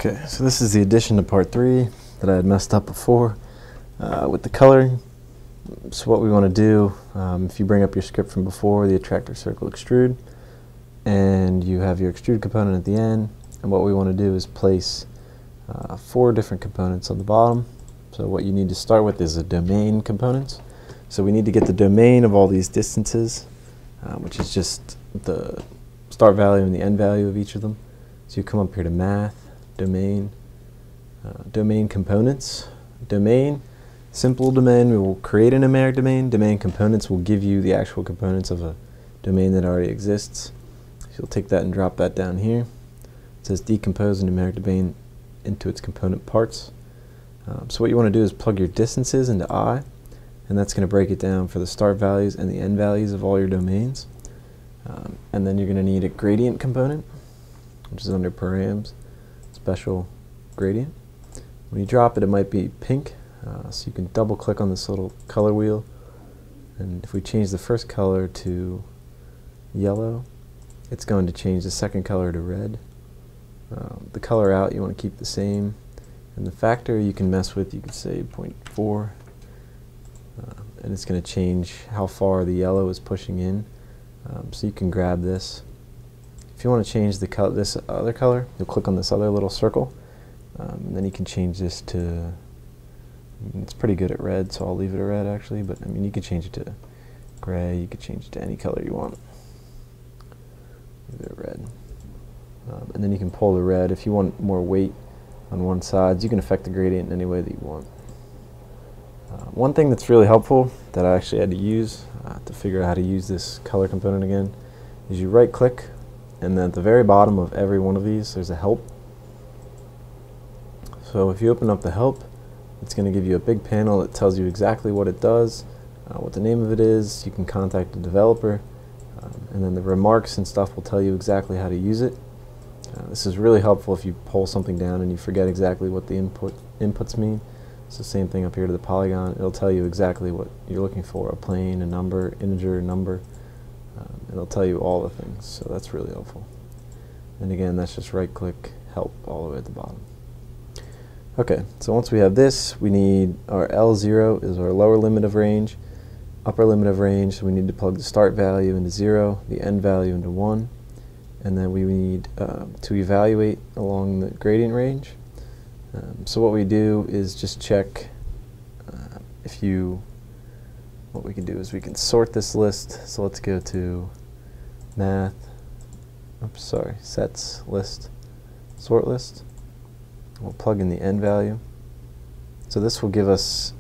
Okay, so this is the addition to part 3 that I had messed up before with the coloring. So what we want to do, if you bring up your script from before, the Attractor circle extrude, and you have your extrude component at the end, and what we want to do is place 4 different components on the bottom. So what you need to start with is a domain components. So we need to get the domain of all these distances, which is just the start value and the end value of each of them. So you come up here to Math, Domain, Domain Components, Domain, Simple Domain, we will create a numeric domain. Domain Components will give you the actual components of a domain that already exists. So you'll take that and drop that down here. It says decompose a numeric domain into its component parts. So what you want to do is plug your distances into I, and that's going to break it down for the start values and the end values of all your domains. And then you're going to need a gradient component, which is under params, special gradient. When you drop it, it might be pink, so you can double click on this little color wheel, and if we change the first color to yellow, it's going to change the second color to red. The color out you want to keep the same, and the factor you can mess with. You can say 0.4, and it's going to change how far the yellow is pushing in. So you can grab this. If you want to change the this other color, you'll click on this other little circle, and then you can change this to, it's pretty good at red, so I'll leave it at red actually, but I mean you could change it to gray, you could change it to any color you want. Leave it at red. And then you can pull the red. If you want more weight on one side, you can affect the gradient in any way that you want. One thing that's really helpful that I actually had to use to figure out how to use this color component again is you right click, and then at the very bottom of every one of these there's a help. So if you open up the help, it's going to give you a big panel that tells you exactly what it does, what the name of it is. You can contact the developer, and then the remarks and stuff will tell you exactly how to use it. This is really helpful if you pull something down and you forget exactly what the inputs mean. It's the same thing up here to the polygon. It'll tell you exactly what you're looking for, a plane, a number, integer, number. It'll tell you all the things, so that's really helpful. And again, that's just right click, help, all the way at the bottom. Okay, so once we have this, we need our L0 is our lower limit of range, upper limit of range, so we need to plug the start value into 0, the end value into 1, and then we need to evaluate along the gradient range. So what we do is just check what we can do is we can sort this list. So let's go to Math, Sets, List, Sort List. We'll plug in the end value. So this will give us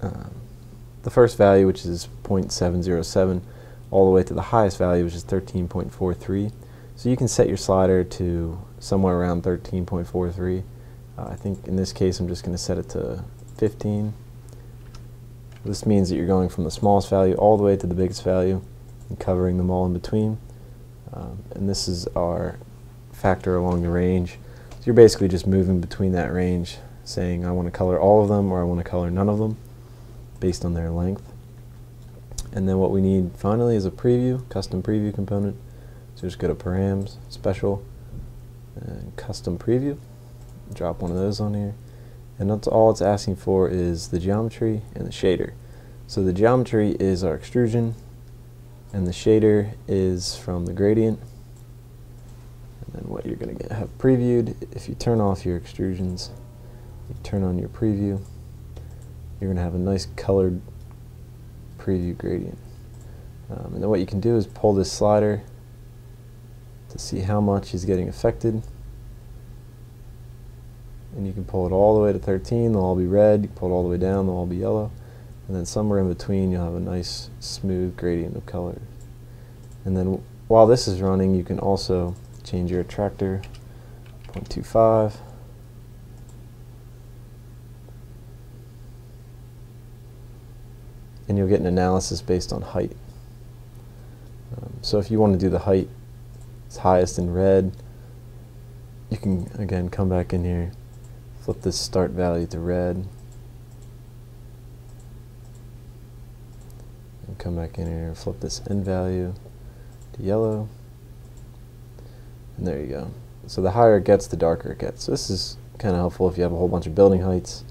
the first value, which is 0.707, all the way to the highest value, which is 13.43. So you can set your slider to somewhere around 13.43. I think in this case I'm just going to set it to 15. This means that you're going from the smallest value all the way to the biggest value and covering them all in between. And this is our factor along the range. So you're basically just moving between that range, saying I want to color all of them or I want to color none of them based on their length. And then what we need finally is a preview, custom preview component. So just go to params, special, and custom preview. Drop one of those on here. And that's all it's asking for is the geometry and the shader. So the geometry is our extrusion, and the shader is from the gradient. And then what you're going to have previewed, if you turn off your extrusions, you turn on your preview, you're going to have a nice colored preview gradient. And then what you can do is pull this slider to see how much is getting affected. And you can pull it all the way to 13, they'll all be red. You can pull it all the way down, they'll all be yellow. And then somewhere in between you'll have a nice smooth gradient of color. And then while this is running, you can also change your attractor 0.25. And you'll get an analysis based on height. So if you want to do the height, it's highest in red, you can again come back in here, flip this start value to red, and come back in here, flip this end value to yellow, and there you go. So the higher it gets, the darker it gets. So this is kind of helpful if you have a whole bunch of building heights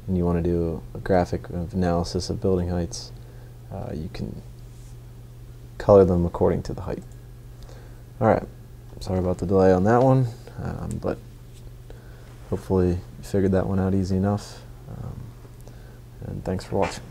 and you want to do a graphic of analysis of building heights. You can color them according to the height. Alright, sorry about the delay on that one, but hopefully you figured that one out easy enough. And thanks for watching.